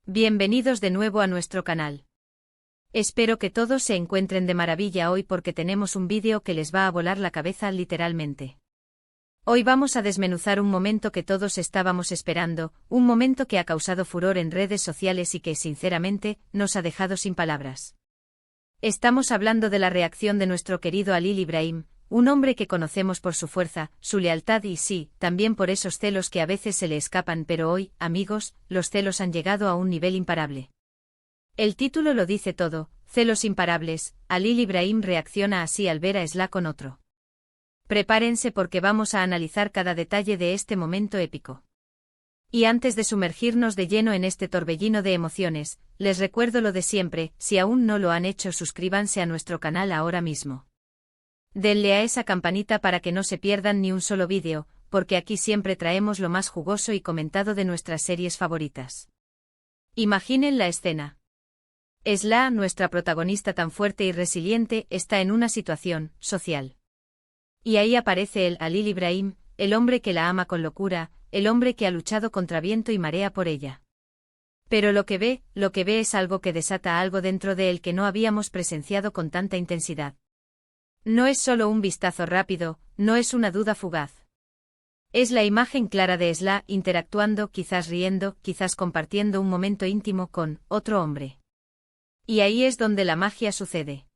Bienvenidos de nuevo a nuestro canal. Espero que todos se encuentren de maravilla hoy porque tenemos un vídeo que les va a volar la cabeza literalmente. Hoy vamos a desmenuzar un momento que todos estábamos esperando, un momento que ha causado furor en redes sociales y que, sinceramente, nos ha dejado sin palabras. Estamos hablando de la reacción de nuestro querido Halil İbrahim, un hombre que conocemos por su fuerza, su lealtad y sí, también por esos celos que a veces se le escapan, pero hoy, amigos, los celos han llegado a un nivel imparable. El título lo dice todo, celos imparables. Halil İbrahim reacciona así al ver a Esla con otro. Prepárense porque vamos a analizar cada detalle de este momento épico. Y antes de sumergirnos de lleno en este torbellino de emociones, les recuerdo lo de siempre, si aún no lo han hecho, suscríbanse a nuestro canal ahora mismo. Denle a esa campanita para que no se pierdan ni un solo vídeo, porque aquí siempre traemos lo más jugoso y comentado de nuestras series favoritas. Imaginen la escena. Esla, nuestra protagonista tan fuerte y resiliente, está en una situación social. Y ahí aparece el Halil İbrahim, el hombre que la ama con locura, el hombre que ha luchado contra viento y marea por ella. Pero lo que ve es algo que desata algo dentro de él que no habíamos presenciado con tanta intensidad. No es solo un vistazo rápido, no es una duda fugaz. Es la imagen clara de Esla interactuando, quizás riendo, quizás compartiendo un momento íntimo con otro hombre. Y ahí es donde la magia sucede.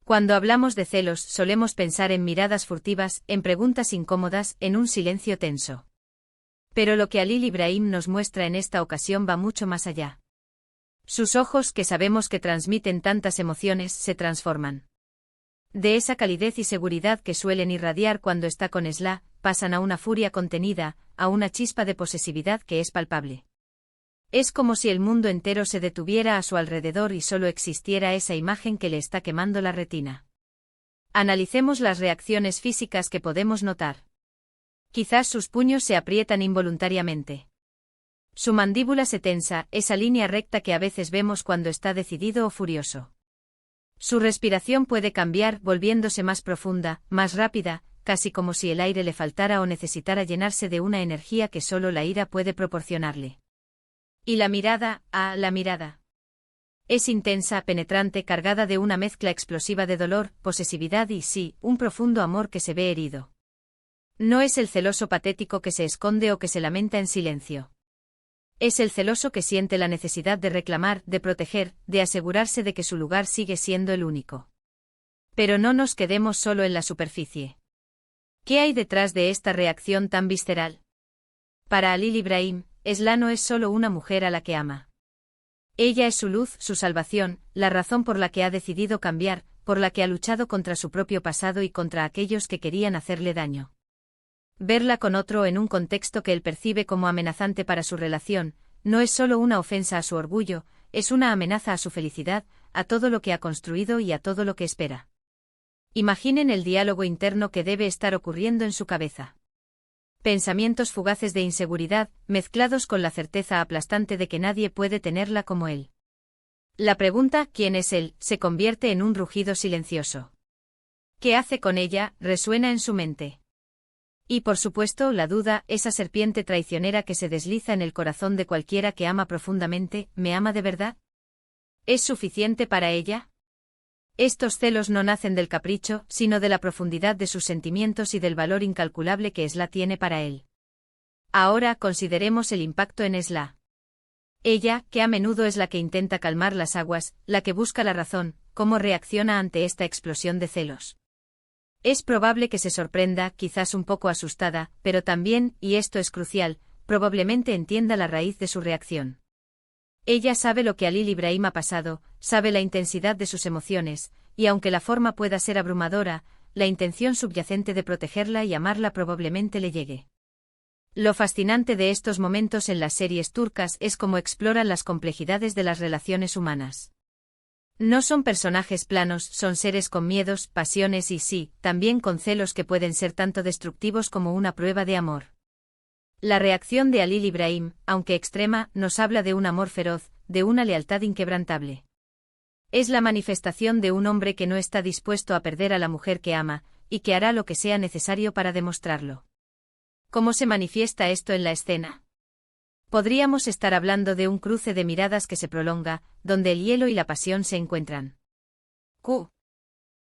Cuando hablamos de celos, solemos pensar en miradas furtivas, en preguntas incómodas, en un silencio tenso. Pero lo que Halil İbrahim nos muestra en esta ocasión va mucho más allá. Sus ojos, que sabemos que transmiten tantas emociones, se transforman. De esa calidez y seguridad que suelen irradiar cuando está con Esla, pasan a una furia contenida, a una chispa de posesividad que es palpable. Es como si el mundo entero se detuviera a su alrededor y solo existiera esa imagen que le está quemando la retina. Analicemos las reacciones físicas que podemos notar. Quizás sus puños se aprietan involuntariamente. Su mandíbula se tensa, esa línea recta que a veces vemos cuando está decidido o furioso. Su respiración puede cambiar, volviéndose más profunda, más rápida, casi como si el aire le faltara o necesitara llenarse de una energía que solo la ira puede proporcionarle. Y la mirada, la mirada. Es intensa, penetrante, cargada de una mezcla explosiva de dolor, posesividad y sí, un profundo amor que se ve herido. No es el celoso patético que se esconde o que se lamenta en silencio. Es el celoso que siente la necesidad de reclamar, de proteger, de asegurarse de que su lugar sigue siendo el único. Pero no nos quedemos solo en la superficie. ¿Qué hay detrás de esta reacción tan visceral? Para Halil İbrahim, Esla no es solo una mujer a la que ama. Ella es su luz, su salvación, la razón por la que ha decidido cambiar, por la que ha luchado contra su propio pasado y contra aquellos que querían hacerle daño. Verla con otro en un contexto que él percibe como amenazante para su relación, no es solo una ofensa a su orgullo, es una amenaza a su felicidad, a todo lo que ha construido y a todo lo que espera. Imaginen el diálogo interno que debe estar ocurriendo en su cabeza. Pensamientos fugaces de inseguridad, mezclados con la certeza aplastante de que nadie puede tenerla como él. La pregunta, ¿quién es él?, se convierte en un rugido silencioso. ¿Qué hace con ella?, resuena en su mente. Y por supuesto, la duda, esa serpiente traicionera que se desliza en el corazón de cualquiera que ama profundamente, ¿me ama de verdad? ¿Es suficiente para ella? Estos celos no nacen del capricho, sino de la profundidad de sus sentimientos y del valor incalculable que Esla tiene para él. Ahora consideremos el impacto en Esla. Ella, que a menudo es la que intenta calmar las aguas, la que busca la razón, ¿cómo reacciona ante esta explosión de celos? Es probable que se sorprenda, quizás un poco asustada, pero también, y esto es crucial, probablemente entienda la raíz de su reacción. Ella sabe lo que Halil İbrahim ha pasado, sabe la intensidad de sus emociones, y aunque la forma pueda ser abrumadora, la intención subyacente de protegerla y amarla probablemente le llegue. Lo fascinante de estos momentos en las series turcas es cómo exploran las complejidades de las relaciones humanas. No son personajes planos, son seres con miedos, pasiones y sí, también con celos que pueden ser tanto destructivos como una prueba de amor. La reacción de Halil İbrahim, aunque extrema, nos habla de un amor feroz, de una lealtad inquebrantable. Es la manifestación de un hombre que no está dispuesto a perder a la mujer que ama, y que hará lo que sea necesario para demostrarlo. ¿Cómo se manifiesta esto en la escena? Podríamos estar hablando de un cruce de miradas que se prolonga, donde el hielo y la pasión se encuentran.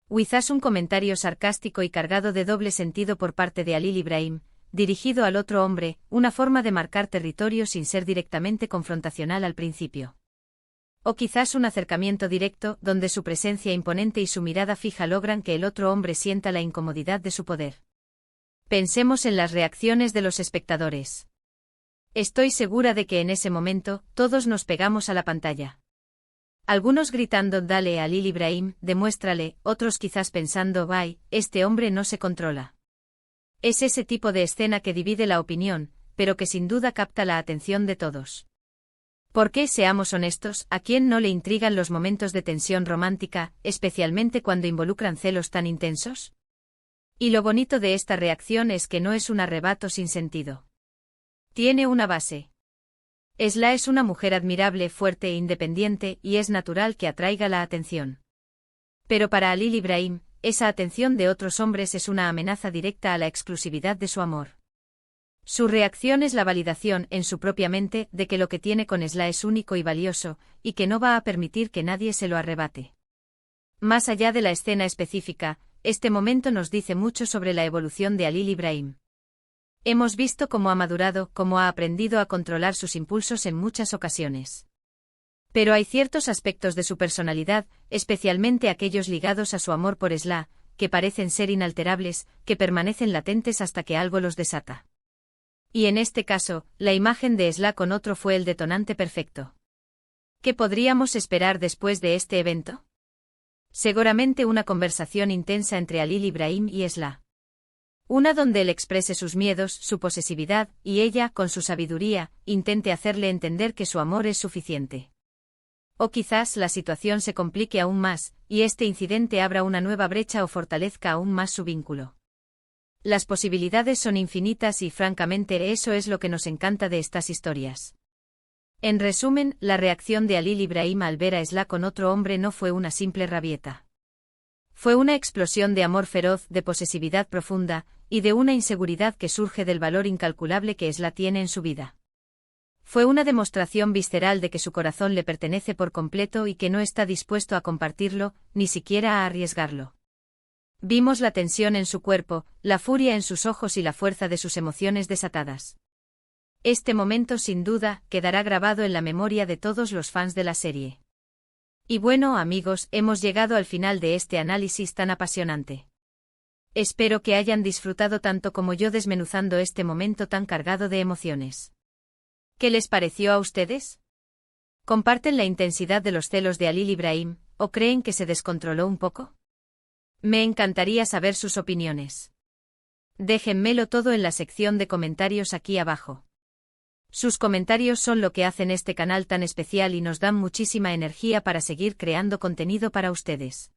Quizás un comentario sarcástico y cargado de doble sentido por parte de Halil Ibrahim, dirigido al otro hombre, una forma de marcar territorio sin ser directamente confrontacional al principio. O quizás un acercamiento directo, donde su presencia imponente y su mirada fija logran que el otro hombre sienta la incomodidad de su poder. Pensemos en las reacciones de los espectadores. Estoy segura de que en ese momento, todos nos pegamos a la pantalla. Algunos gritando «Dale a Halil Ibrahim, demuéstrale», otros quizás pensando «Vay, este hombre no se controla». Es ese tipo de escena que divide la opinión, pero que sin duda capta la atención de todos. Porque, seamos honestos, ¿a quién no le intrigan los momentos de tensión romántica, especialmente cuando involucran celos tan intensos? Y lo bonito de esta reacción es que no es un arrebato sin sentido. Tiene una base. Esla es una mujer admirable, fuerte e independiente, y es natural que atraiga la atención. Pero para Halil Ibrahim, esa atención de otros hombres es una amenaza directa a la exclusividad de su amor. Su reacción es la validación, en su propia mente, de que lo que tiene con Esla es único y valioso, y que no va a permitir que nadie se lo arrebate. Más allá de la escena específica, este momento nos dice mucho sobre la evolución de Halil Ibrahim. Hemos visto cómo ha madurado, cómo ha aprendido a controlar sus impulsos en muchas ocasiones. Pero hay ciertos aspectos de su personalidad, especialmente aquellos ligados a su amor por Esla, que parecen ser inalterables, que permanecen latentes hasta que algo los desata. Y en este caso, la imagen de Esla con otro fue el detonante perfecto. ¿Qué podríamos esperar después de este evento? Seguramente una conversación intensa entre Halil Ibrahim y Esla. Una donde él exprese sus miedos, su posesividad, y ella, con su sabiduría, intente hacerle entender que su amor es suficiente. O quizás la situación se complique aún más, y este incidente abra una nueva brecha o fortalezca aún más su vínculo. Las posibilidades son infinitas y francamente eso es lo que nos encanta de estas historias. En resumen, la reacción de Halil Ibrahim al ver a Esla con otro hombre no fue una simple rabieta. Fue una explosión de amor feroz, de posesividad profunda, y de una inseguridad que surge del valor incalculable que Esla tiene en su vida. Fue una demostración visceral de que su corazón le pertenece por completo y que no está dispuesto a compartirlo, ni siquiera a arriesgarlo. Vimos la tensión en su cuerpo, la furia en sus ojos y la fuerza de sus emociones desatadas. Este momento sin duda quedará grabado en la memoria de todos los fans de la serie. Y bueno, amigos, hemos llegado al final de este análisis tan apasionante. Espero que hayan disfrutado tanto como yo desmenuzando este momento tan cargado de emociones. ¿Qué les pareció a ustedes? ¿Comparten la intensidad de los celos de Halil Ibrahim, o creen que se descontroló un poco? Me encantaría saber sus opiniones. Déjenmelo todo en la sección de comentarios aquí abajo. Sus comentarios son lo que hacen este canal tan especial y nos dan muchísima energía para seguir creando contenido para ustedes.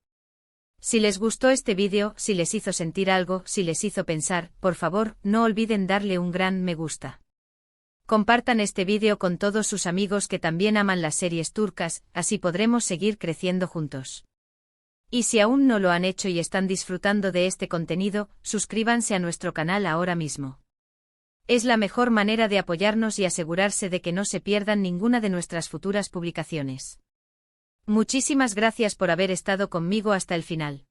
Si les gustó este vídeo, si les hizo sentir algo, si les hizo pensar, por favor, no olviden darle un gran me gusta. Compartan este vídeo con todos sus amigos que también aman las series turcas, así podremos seguir creciendo juntos. Y si aún no lo han hecho y están disfrutando de este contenido, suscríbanse a nuestro canal ahora mismo. Es la mejor manera de apoyarnos y asegurarse de que no se pierdan ninguna de nuestras futuras publicaciones. Muchísimas gracias por haber estado conmigo hasta el final.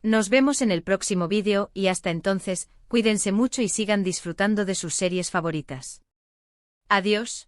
Nos vemos en el próximo vídeo y hasta entonces, cuídense mucho y sigan disfrutando de sus series favoritas. Adiós.